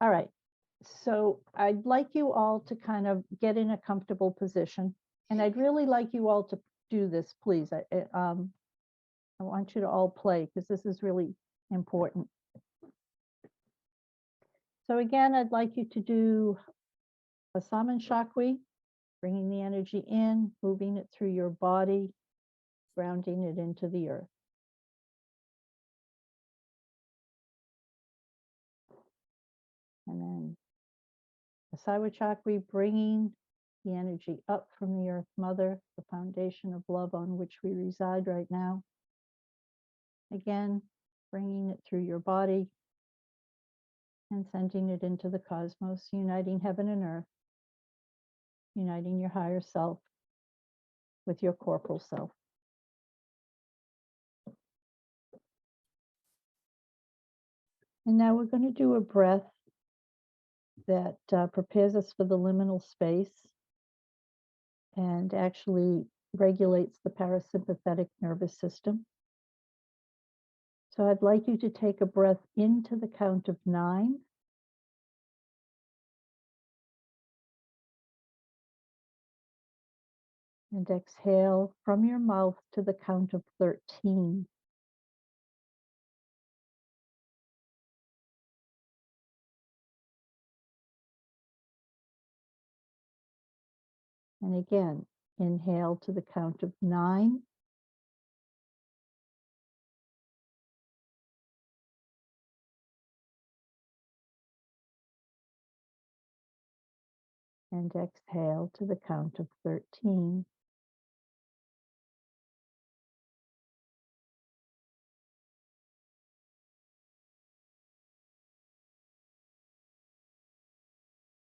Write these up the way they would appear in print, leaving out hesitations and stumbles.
All right. So I'd like you all to kind of get in a comfortable position. And I'd really like you all to do this, please. I want you to all play because this is really important. So again, I'd like you to do a Saman Shakwi, bringing the energy in, moving it through your body, grounding it into the earth. And then a Saiwa Chakri, bringing the energy up from the Earth Mother, the foundation of love on which we reside right now. Again, bringing it through your body and sending it into the cosmos, uniting heaven and earth, uniting your higher self with your corporal self. And now we're going to do a breath that prepares us for the liminal space and actually regulates the parasympathetic nervous system. So I'd like you to take a breath into the count of 9. And exhale from your mouth to the count of 13. And again, inhale to the count of 9. And exhale to the count of 13.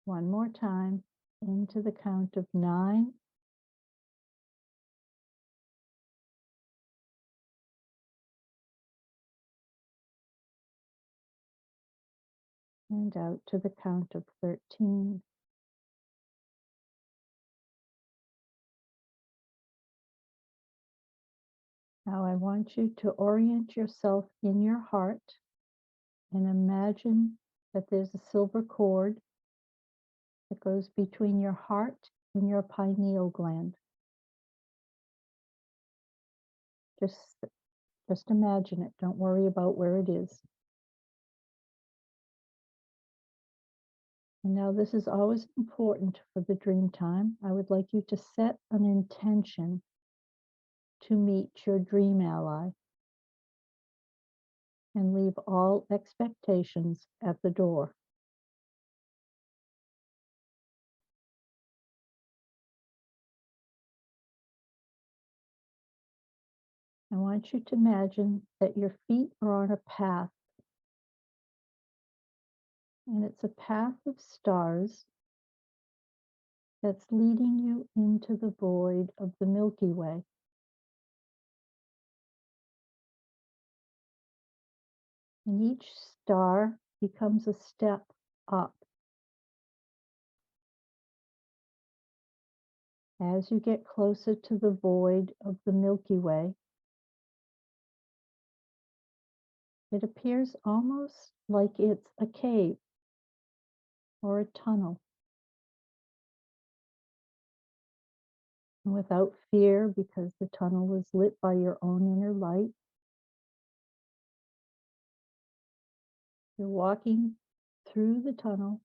One more time, into the count of 9. And out to the count of 13. Now I want you to orient yourself in your heart and imagine that there's a silver cord that goes between your heart and your pineal gland. Just imagine it. Don't worry about where it is. And now this is always important for the dream time. I would like you to set an intention to meet your dream ally and leave all expectations at the door. I want you to imagine that your feet are on a path, and it's a path of stars that's leading you into the void of the Milky Way. And each star becomes a step up. As you get closer to the void of the Milky Way, it appears almost like it's a cave or a tunnel. And without fear, because the tunnel is lit by your own inner light, you're walking through the tunnel,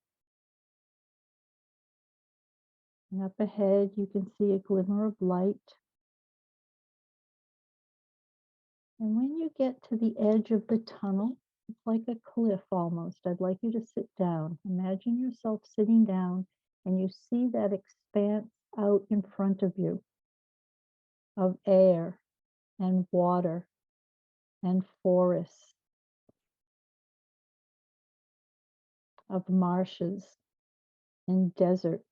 and up ahead you can see a glimmer of light. And when you get to the edge of the tunnel, it's like a cliff almost. I'd like you to sit down. Imagine yourself sitting down, and you see that expanse out in front of you of air and water and forests, of marshes and deserts.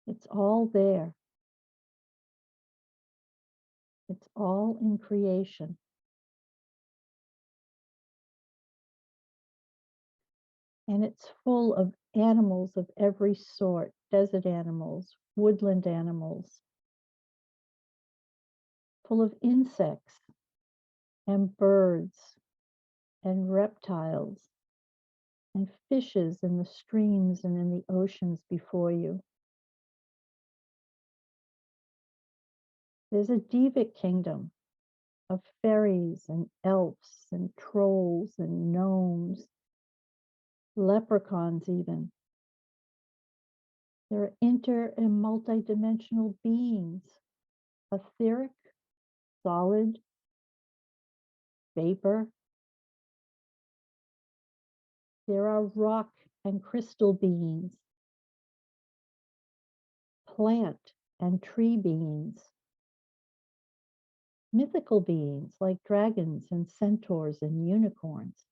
It's all there. It's all in creation. And it's full of animals of every sort, desert animals, woodland animals, full of insects and birds and reptiles and fishes in the streams and in the oceans before you. There's a Devic kingdom of fairies and elves and trolls and gnomes, leprechauns even. There are inter and multidimensional beings, etheric, solid, vapor. There are rock and crystal beings, plant and tree beings, mythical beings like dragons and centaurs and unicorns.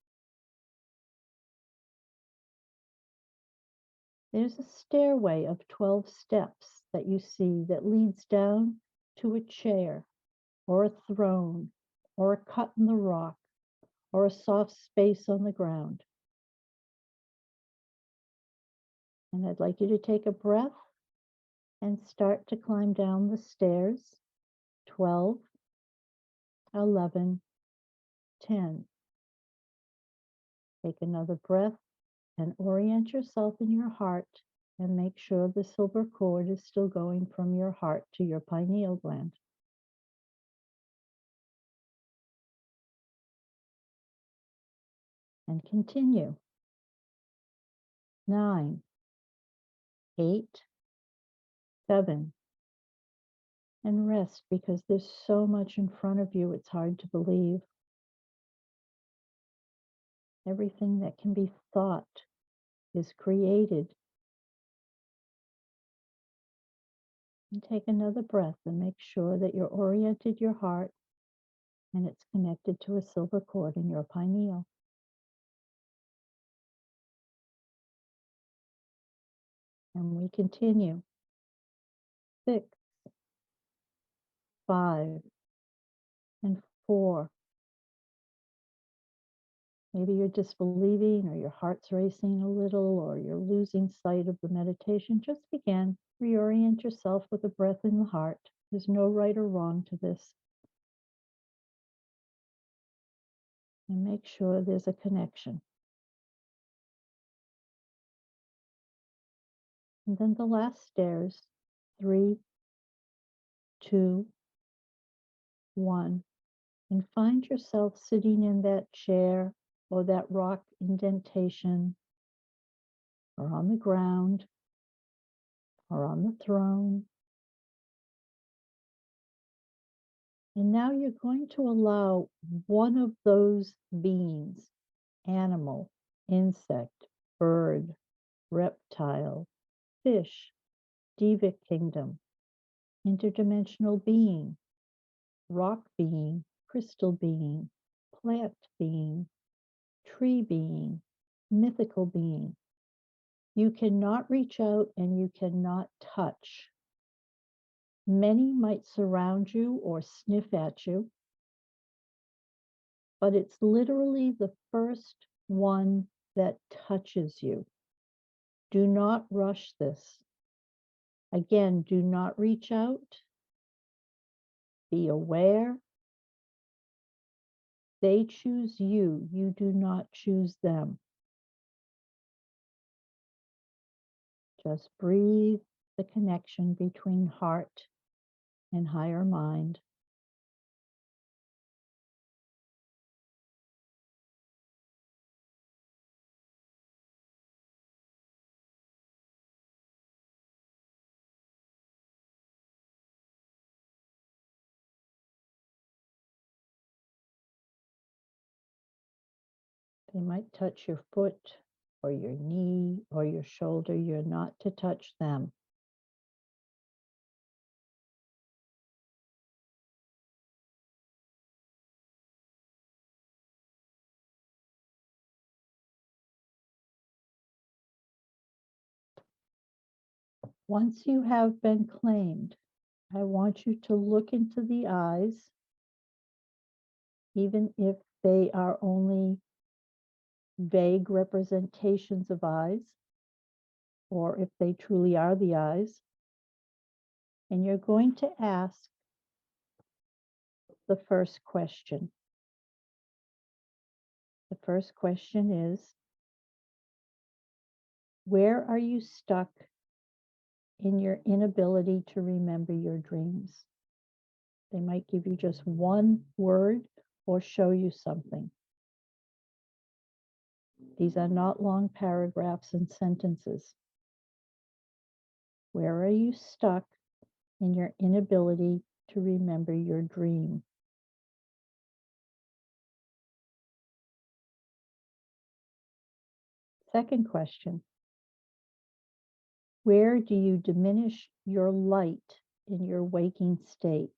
There's a stairway of 12 steps that you see that leads down to a chair or a throne or a cut in the rock or a soft space on the ground. And I'd like you to take a breath and start to climb down the stairs. 12, 11, 10. Take another breath and orient yourself in your heart and make sure the silver cord is still going from your heart to your pineal gland. And continue. 9, 8, 7. And rest because there's so much in front of you, it's hard to believe. Everything that can be thought is created. And take another breath and make sure that you're oriented your heart and it's connected to a silver cord in your pineal. And we continue. 6, 5, and 4. Maybe you're disbelieving or your heart's racing a little or you're losing sight of the meditation. Just begin. Reorient yourself with a breath in the heart. There's no right or wrong to this. And make sure there's a connection. And then the last stairs, 3, 2, 1. And find yourself sitting in that chair or that rock indentation or on the ground or on the throne. And now you're going to allow one of those beings, animal, insect, bird, reptile, fish, Devic kingdom, interdimensional being, rock being, crystal being, plant being, tree being, mythical being. You cannot reach out and you cannot touch. Many might surround you or sniff at you, but it's literally the first one that touches you. Do not rush this. Again, do not reach out. Be aware. They choose you. You do not choose them. Just breathe the connection between heart and higher mind. They might touch your foot or your knee or your shoulder. You're not to touch them. Once you have been claimed, I want you to look into the eyes, even if they are only vague representations of eyes, or if they truly are the eyes. And you're going to ask the first question. The first question is, Where are you stuck in your inability to remember your dreams? They might give you just one word or show you something. These are not long paragraphs and sentences. Where are you stuck in your inability to remember your dream? Second question. Where do you diminish your light in your waking state?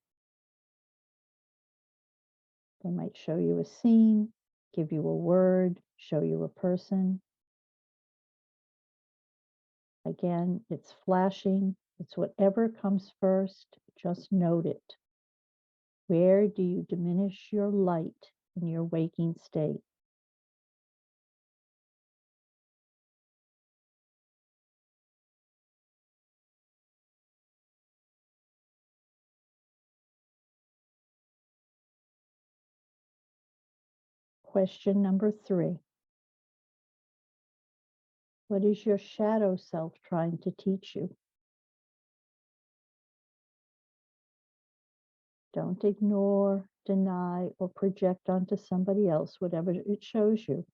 They might show you a scene, give you a word, show you a person. Again, it's flashing. It's whatever comes first. Just note it. Where do you diminish your light in your waking state? Question number 3. What is your shadow self trying to teach you? Don't ignore, deny, or project onto somebody else whatever it shows you.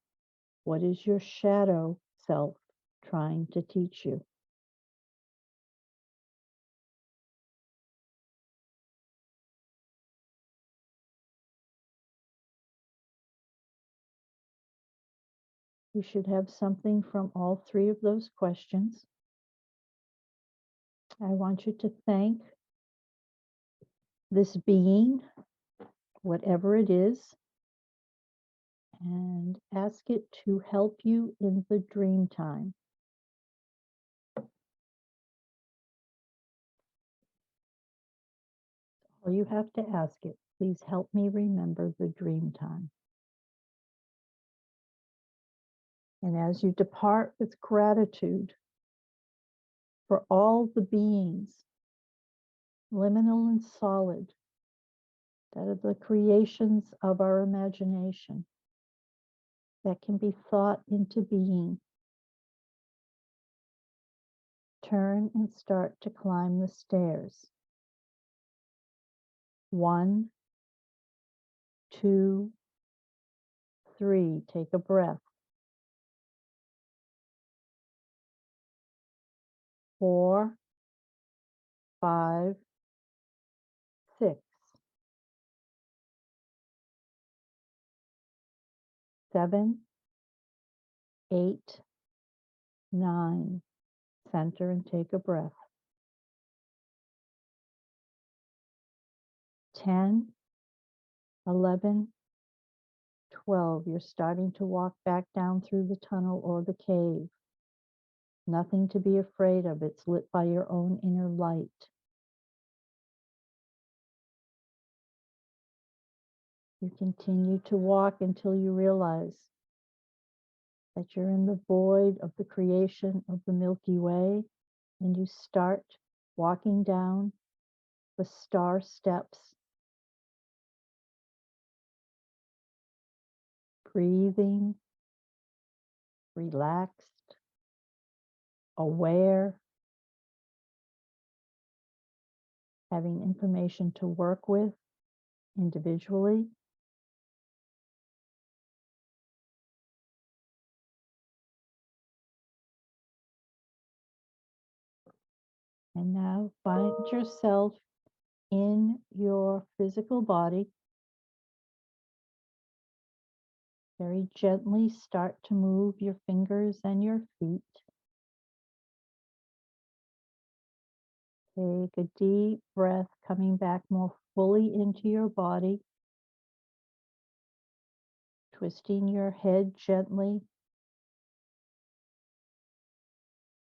What is your shadow self trying to teach you? You should have something from all 3 of those questions. I want you to thank this being, whatever it is, and ask it to help you in the dream time. All you have to ask it, please help me remember the dream time. And as you depart with gratitude for all the beings, liminal and solid, that are the creations of our imagination, that can be thought into being, turn and start to climb the stairs. 1, 2, 3. Take a breath. 4, 5, 6, 7, 8, 9. Center and take a breath. 10, 11, 12. You're starting to walk back down through the tunnel or the cave. Nothing to be afraid of. It's lit by your own inner light. You continue to walk until you realize that you're in the void of the creation of the Milky Way, and you start walking down the star steps, breathing, relaxed, aware, having information to work with individually. And now find yourself in your physical body. Very gently start to move your fingers and your feet. Take a deep breath, coming back more fully into your body. Twisting your head gently.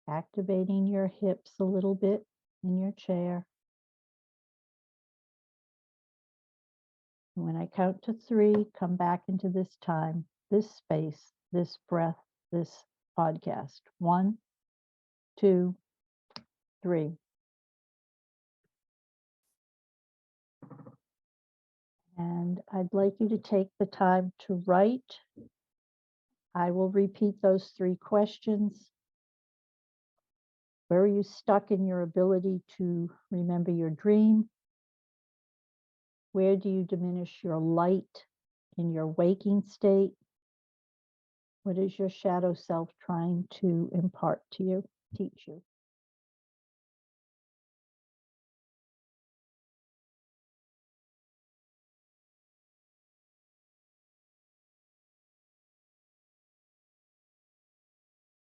Activating your hips a little bit in your chair. When I count to 3, come back into this time, this space, this breath, this podcast. 1, 2, 3. And I'd like you to take the time to write. I will repeat those 3 questions. Where are you stuck in your ability to remember your dream? Where do you diminish your light in your waking state? What is your shadow self trying to impart to you, teach you?